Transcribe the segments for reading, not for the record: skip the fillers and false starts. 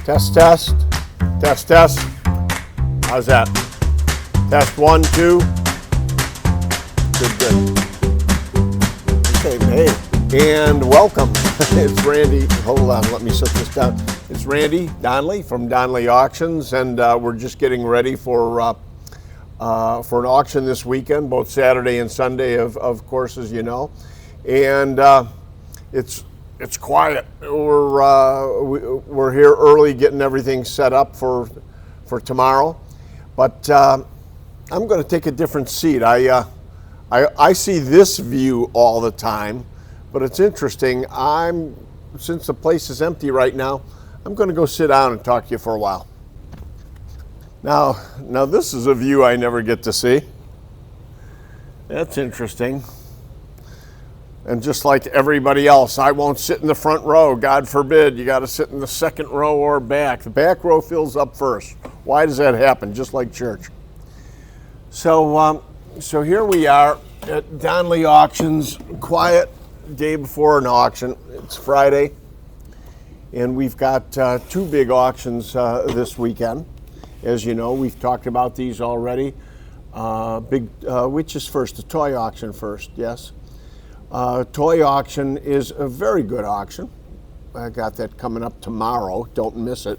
Test, test, test, test. How's that? Test 1, 2. Good. Okay, hey, and welcome. It's Randy. Hold on, let me set this down. It's Randy Donley from Donley Auctions, and we're just getting ready for an auction this weekend, both Saturday and Sunday, of course, as you know. And it's quiet. We're here early, getting everything set up for tomorrow. But I'm going to take a different seat. I see this view all the time, but it's interesting. Since the place is empty right now, I'm going to go sit down and talk to you for a while. Now this is a view I never get to see. That's interesting. And just like everybody else, I won't sit in the front row. God forbid. You got to sit in the second row or back. The back row fills up first. Why does that happen? Just like church. So here we are at Donley Auctions. Quiet day before an auction. It's Friday, and we've got two big auctions this weekend. As you know, we've talked about these already. Which is first? The toy auction first. Yes. Toy auction is a very good auction. I got that coming up tomorrow. Don't miss it.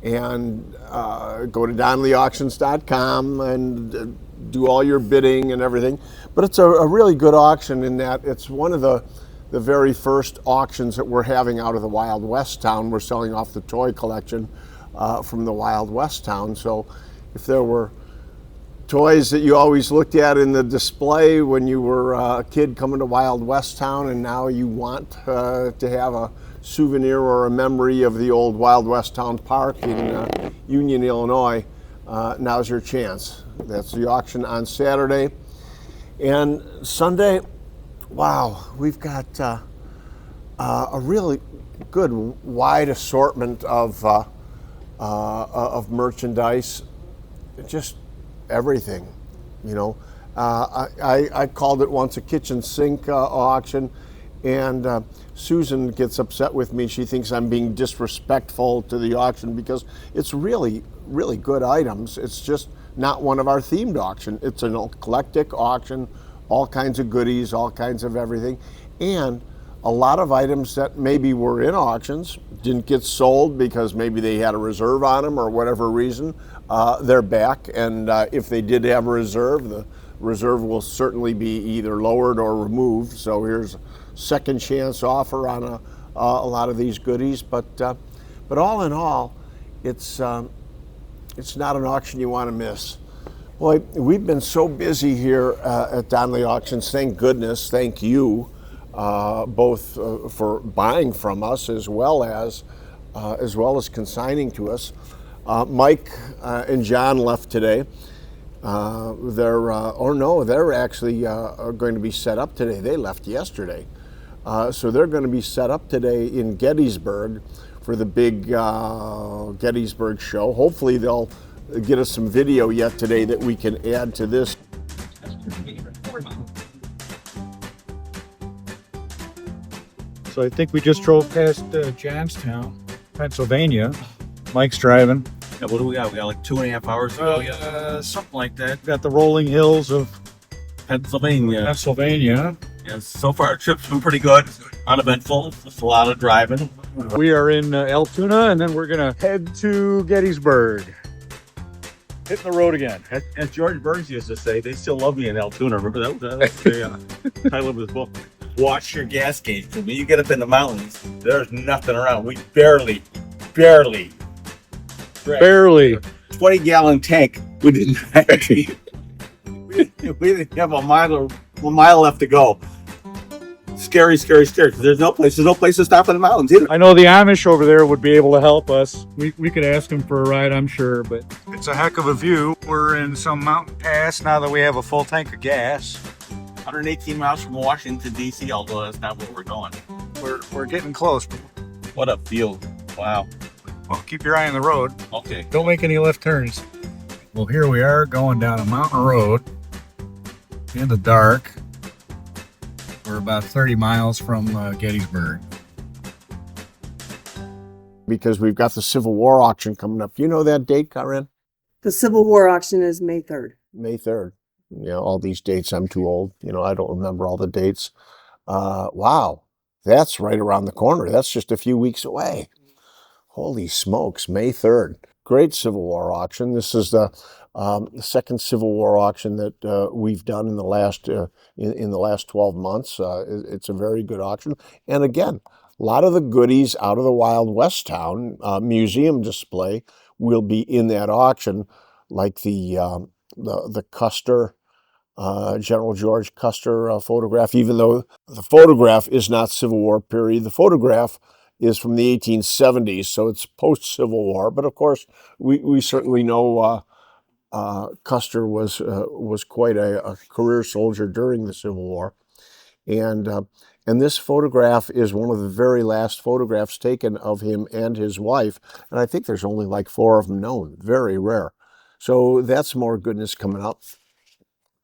And go to DonleyAuctions.com and do all your bidding and everything. But it's a really good auction in that it's one of the very first auctions that we're having out of the Wild West town. We're selling off the toy collection from the Wild West town. So if there were toys that you always looked at in the display when you were a kid coming to Wild West town, and now you want to have a souvenir or a memory of the old Wild West town park in Union, Illinois, now's your chance. That's the auction on Saturday. And Sunday, wow, we've got a really good wide assortment of merchandise. Just everything, you know. I called it once a kitchen sink auction, and Susan gets upset with me. She thinks I'm being disrespectful to the auction because it's really, really good items. It's just not one of our themed auctions. It's an eclectic auction, all kinds of goodies, all kinds of everything, and a lot of items that maybe were in auctions didn't get sold because maybe they had a reserve on them or whatever reason. They're back, and if they did have a reserve, the reserve will certainly be either lowered or removed. So here's a second chance offer on a lot of these goodies. But all in all, it's not an auction you want to miss. Boy, we've been so busy here at Donley Auctions. Thank goodness, thank you, both for buying from us as well as consigning to us. Mike and John left today. They're actually going to be set up today. They left yesterday. So they're going to be set up today in Gettysburg for the big Gettysburg show. Hopefully they'll get us some video yet today that we can add to this. So I think we just drove past Johnstown, Pennsylvania. Mike's driving. Yeah, what do we got? We got like 2.5 hours to go. Yeah, something like that. Got the rolling hills of Pennsylvania. Yeah, so far our trip's been pretty good. Uneventful. Just a lot of driving. We are in Altoona, and then we're gonna head to Gettysburg. Hitting the road again. As George Burns used to say, they still love me in Altoona. Remember that? That's the title of his book. Watch your gas gauge. When you get up in the mountains, there's nothing around. We barely 20-gallon tank. We didn't have a mile left to go. Scary. There's no place to stop in the mountains either. I know the Amish over there would be able to help us. We could ask them for a ride, I'm sure, but it's a heck of a view. We're in some mountain pass now that we have a full tank of gas. 118 miles from Washington, D.C., although that's not where we're going. We're getting close. What a field. Wow. Well, keep your eye on the road. Okay. Don't make any left turns. Well, here we are going down a mountain road in the dark. We're about 30 miles from Gettysburg. because we've got the Civil War auction coming up. Do you know that date, Karen? The Civil War auction is May 3rd. May 3rd. You know, all these dates, I'm too old. You know, I don't remember all the dates. Wow, that's right around the corner. That's just a few weeks away. Holy smokes, May 3rd. Great Civil War auction. This is the second Civil War auction that we've done in the last in the last 12 months. It's a very good auction. And again, a lot of the goodies out of the Wild West town museum display will be in that auction, like the Custer, General George Custer photograph. Even though the photograph is not Civil War period, the photograph is from the 1870s, so it's post-Civil War. But of course, we certainly know Custer was quite a career soldier during the Civil War, and this photograph is one of the very last photographs taken of him and his wife, and I think there's only like 4 of them known. Very rare. So that's more goodness coming up.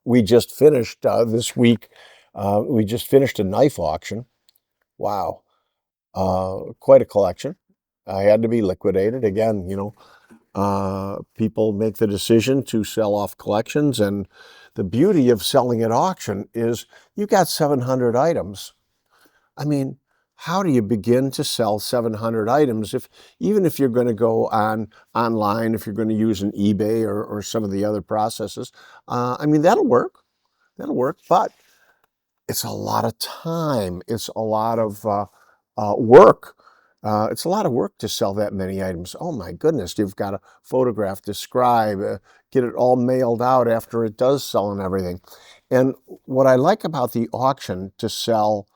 We just finished this week. We just finished a knife auction. Wow. Quite a collection. I had to be liquidated again. You know, people make the decision to sell off collections, and the beauty of selling at auction is you got 700 items. I mean, how do you begin to sell 700 items even if you're going to go online, if you're going to use an eBay or some of the other processes? I mean, that'll work. That'll work, but it's a lot of time. It's a lot of work. It's a lot of work to sell that many items. Oh my goodness, you've got to photograph, describe, get it all mailed out after it does sell and everything. And what I like about the auction to sell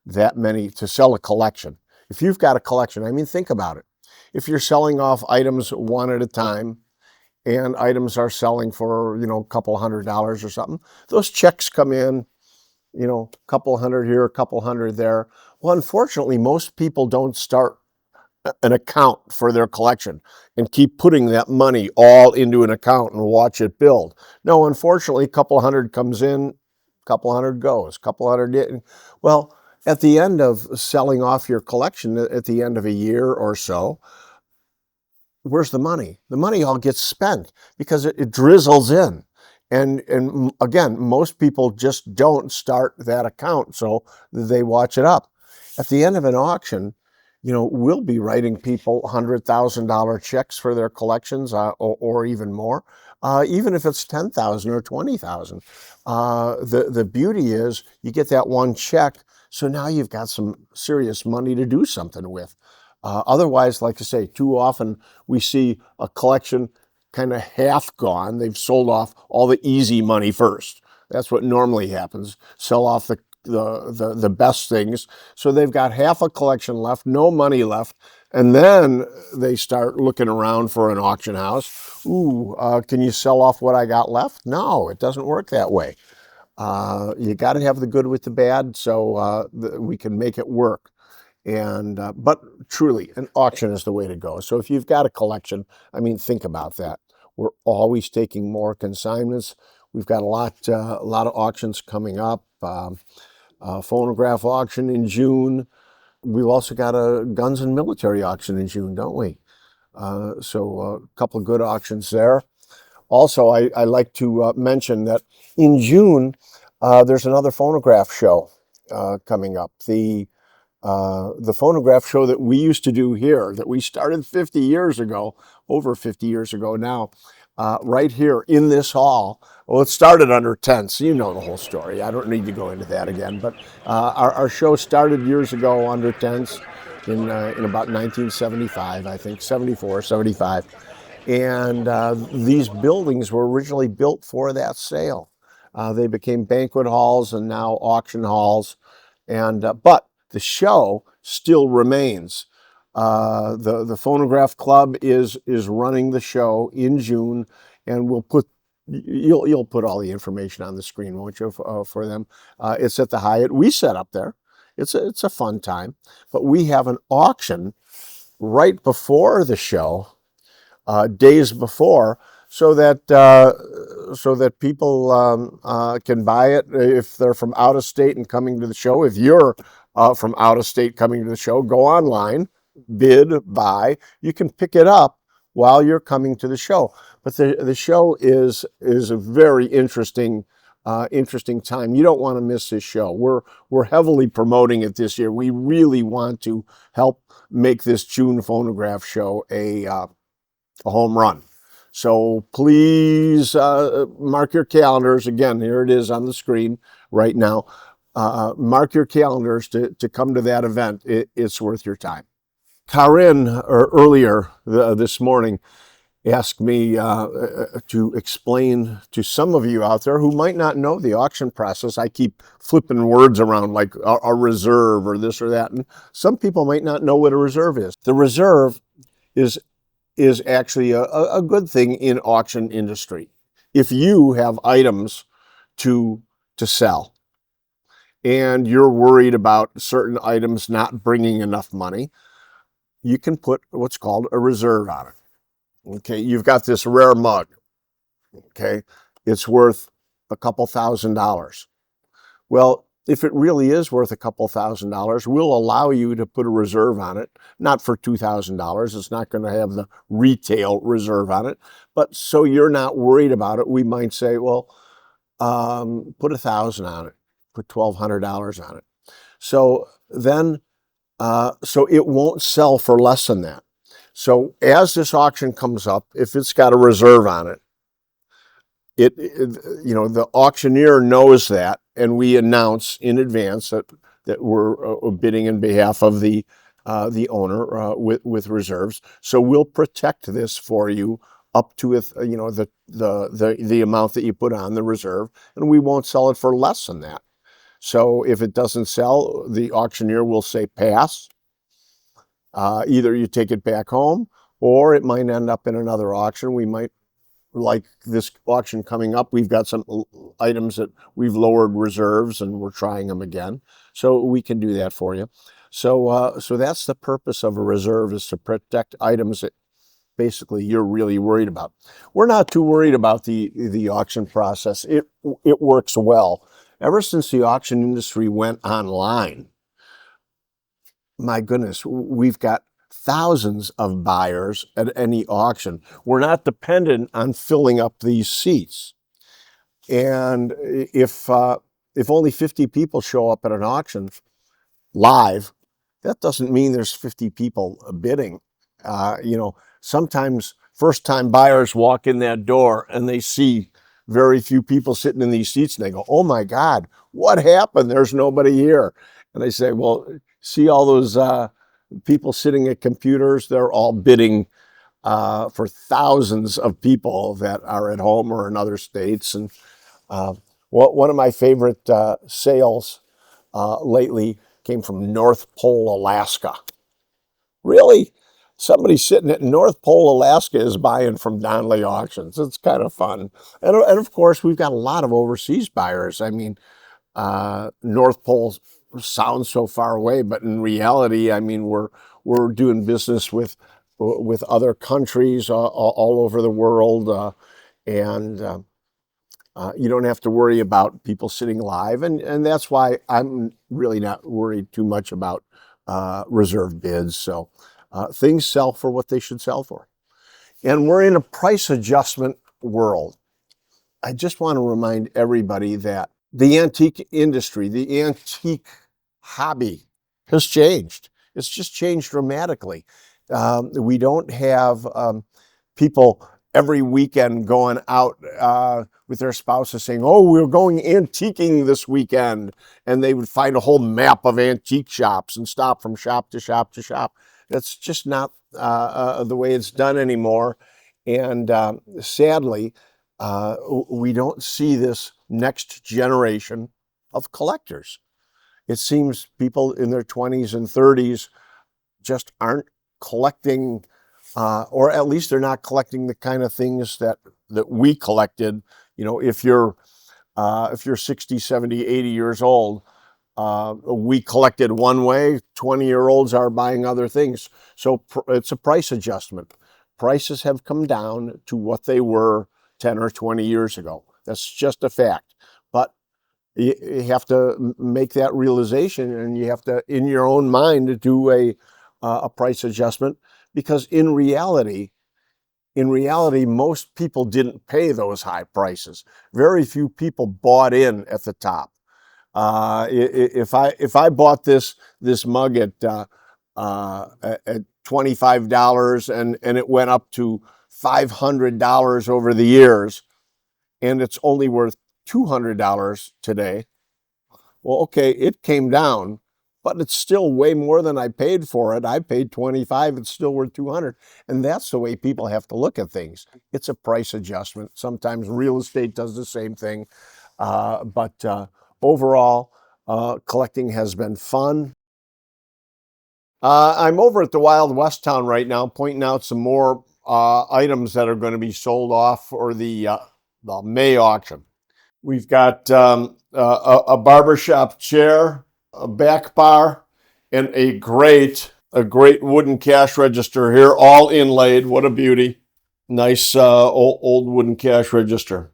a collection, if you've got a collection, I mean, think about it. If you're selling off items one at a time, and items are selling for, you know, a couple $100 or something, those checks come in, you know, a couple hundred here, a couple hundred there. Well, unfortunately, most people don't start an account for their collection and keep putting that money all into an account and watch it build. No, unfortunately, a couple hundred comes in, a couple hundred goes, a couple hundred in. Well, at the end of selling off your collection, at the end of a year or so, where's the money? The money all gets spent because it drizzles in. And again, most people just don't start that account, so they watch it up. At the end of an auction, you know, we'll be writing people $100,000 checks for their collections, or even more, even if it's $10,000 or $20,000. The beauty is you get that one check, so now you've got some serious money to do something with. Otherwise, like I say, too often we see a collection kind of half gone. They've sold off all the easy money first. That's what normally happens. Sell off the best things. So they've got half a collection left, no money left, and then they start looking around for an auction house. Ooh, can you sell off what I got left? No, it doesn't work that way. You got to have the good with the bad, so we can make it work. But truly, an auction is the way to go. So if you've got a collection, I mean, think about that. We're always taking more consignments. We've got a lot of auctions coming up. Phonograph auction in June. We've also got a guns and military auction in June, don't we? So a couple of good auctions there. Also, I like to mention that in June, there's another phonograph show coming up. The phonograph show that we used to do here, that we started 50 years ago, over 50 years ago now, right here in this hall. Well, it started under tents. You know the whole story. I don't need to go into that again. But our show started years ago under tents in about 1975, I think, 74, 75. And these buildings were originally built for that sale. They became banquet halls and now auction halls. But the show still remains. The Phonograph Club is running the show in June, and you'll put all the information on the screen, won't you, for them? It's at the Hyatt. We set up there. It's a fun time, but we have an auction right before the show, days before, so that people can buy it if they're from out of state and coming to the show. If you're from out of state coming to the show, go online, bid, buy, you can pick it up while you're coming to the show. But the show is a very interesting time. You don't want to miss this show. We're heavily promoting it this year. We really want to help make this June Phonograph show a home run. So please mark your calendars. Again, here it is on the screen right now. Mark your calendars to come to that event. It's worth your time. Karin, earlier this morning, asked me to explain to some of you out there who might not know the auction process. I keep flipping words around like a reserve or this or that, and some people might not know what a reserve is. The reserve is actually a good thing in auction industry. If you have items to sell and you're worried about certain items not bringing enough money, you can put what's called a reserve on it. Okay, you've got this rare mug. Okay, it's worth a couple $1,000s. Well, if it really is worth a couple $1,000s, we'll allow you to put a reserve on it, not for $2,000. It's not going to have the retail reserve on it, but so you're not worried about it, we might say, well, put $1,000 on it, put $1,200 on it. So then, so it won't sell for less than that. So as this auction comes up, if it's got a reserve on it, you know, the auctioneer knows that, and we announce in advance that we're bidding in behalf of the owner with reserves. So we'll protect this for you up to you know, the amount that you put on the reserve, and we won't sell it for less than that. So if it doesn't sell, the auctioneer will say pass. Either you take it back home, or it might end up in another auction. We might, like this auction coming up, we've got some items that we've lowered reserves and we're trying them again. So we can do that for you. So so that's the purpose of a reserve, is to protect items that basically you're really worried about. We're not too worried about the auction process. It works well. Ever since the auction industry went online, my goodness, we've got thousands of buyers at any auction. We're not dependent on filling up these seats. And if only 50 people show up at an auction live, that doesn't mean there's 50 people bidding. You know, sometimes first-time buyers walk in that door and they see very few people sitting in these seats, and they go, "Oh my God, what happened? There's nobody here." And I say, well, see all those people sitting at computers? They're all bidding for thousands of people that are at home or in other states. And one of my favorite sales lately came from North Pole, Alaska. Really? Somebody sitting at North Pole, Alaska is buying from Donley Auctions. It's kind of fun. And of course, we've got a lot of overseas buyers. I mean, North Pole sounds so far away, but in reality, I mean, we're doing business with other countries all over the world, and you don't have to worry about people sitting live, and that's why I'm really not worried too much about reserve bids. So things sell for what they should sell for, and we're in a price adjustment world. I just want to remind everybody that the antique industry, the antique hobby has changed. It's just changed dramatically. We don't have people every weekend going out with their spouses saying, "Oh, we're going antiquing this weekend." And they would find a whole map of antique shops and stop from shop to shop to shop. That's just not the way it's done anymore. And sadly, we don't see this next generation of collectors. It seems people in their 20s and 30s just aren't collecting, or at least they're not collecting the kind of things that we collected. You know, if you're 60, 70, 80 years old, we collected one way, 20-year-olds are buying other things. So it's a price adjustment. Prices have come down to what they were 10 or 20 years ago. That's just a fact. But you have to make that realization, and you have to, in your own mind, do a price adjustment, because in reality, most people didn't pay those high prices. Very few people bought in at the top. If I bought this mug at $25 and it went up to $500 over the years, and it's only worth $200 today, well, okay, it came down, but it's still way more than I paid for it. I paid $25, it's still worth $200. And that's the way people have to look at things. It's a price adjustment. Sometimes real estate does the same thing. But overall, collecting has been fun. I'm over at the Wild West town right now, pointing out some more items that are going to be sold off for the May auction. We've got a barbershop chair, a back bar, and a great wooden cash register here, all inlaid. What a beauty. Nice old wooden cash register.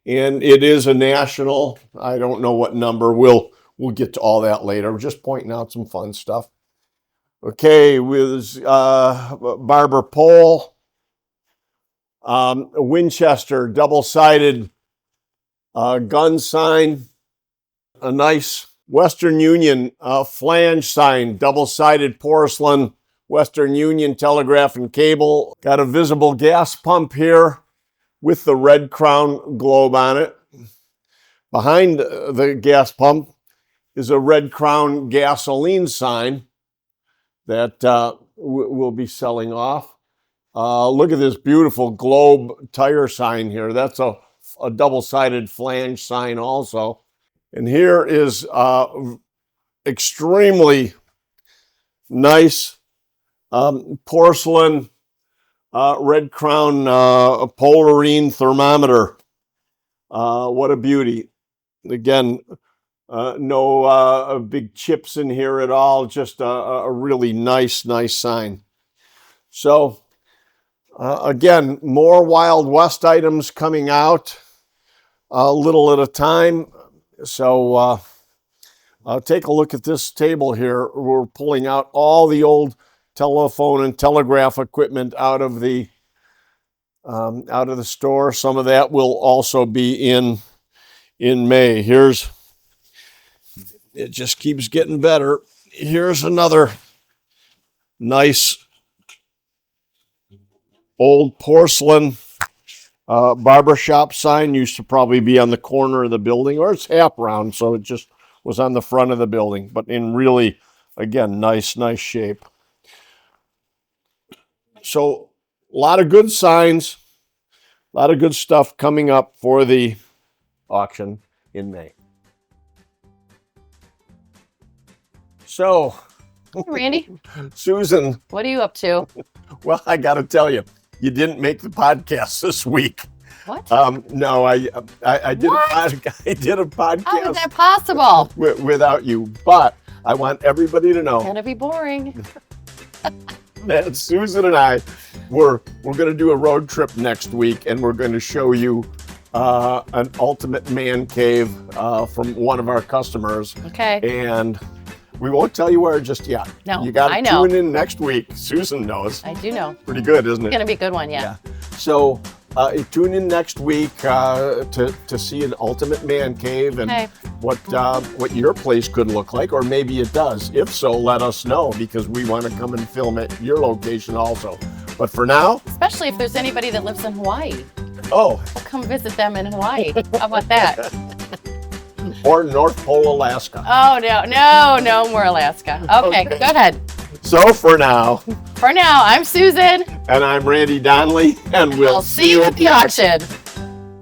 And it is a national, I don't know what number, we'll get to all that later. We're just pointing out some fun stuff. Okay, with barber pole, a Winchester double-sided gun sign, a nice Western Union flange sign, double-sided porcelain, Western Union telegraph and cable. Got a visible gas pump here with the red crown globe on it. Behind the gas pump is a red crown gasoline sign that we'll be selling off. Look at this beautiful globe tire sign here. That's a double-sided flange sign also. And here is extremely nice porcelain red crown Polarine thermometer. What a beauty. Again, no big chips in here at all, just a really nice sign. So again, more Wild West items coming out a little at a time. So take a look at this table here. We're pulling out all the old telephone and telegraph equipment out of the store. Some of that will also be in May. It just keeps getting better. Here's another nice old porcelain barbershop sign. Used to probably be on the corner of the building, or it's half round, so it just was on the front of the building, but in really, again, nice shape. So a lot of good signs, a lot of good stuff coming up for the auction in May. So, Hey, Randy, Susan, what are you up to? well, I got to tell you, you didn't make the podcast this week. What? No, I did I did a podcast. How is that possible? Without you, but I want everybody to know Gonna be boring. that Susan and I we're going to do a road trip next week, and we're going to show you an ultimate man cave from one of our customers. Okay. And we won't tell you where just yet. No, you got I to know. tune in next week. Susan knows. I do know. Pretty good, isn't it? It's gonna be a good one, yeah. So tune in next week to see an ultimate man cave and Okay. what your place could look like, or maybe it does. If so, let us know, because we want to come and film at your location also. But for now, Especially if there's anybody that lives in Hawaii. oh, We'll come visit them in Hawaii. How about that? or North Pole, Alaska. Oh, no more Alaska. Okay, go ahead. So for now, For now, I'm Susan. and I'm Randy Donley, and we'll I'll see you at the auction.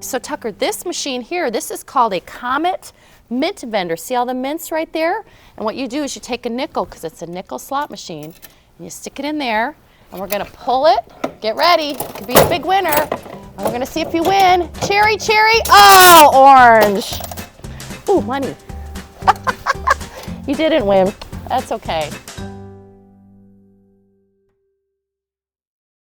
So Tucker, this machine here, this is called a Comet mint vendor. See all the mints right there? And what you do is you take a nickel, because it's a nickel slot machine, and you stick it in there, and we're gonna pull it. Get ready, could be a big winner. And we're gonna see if you win. Cherry, oh, orange. Ooh, money. You didn't win, that's okay.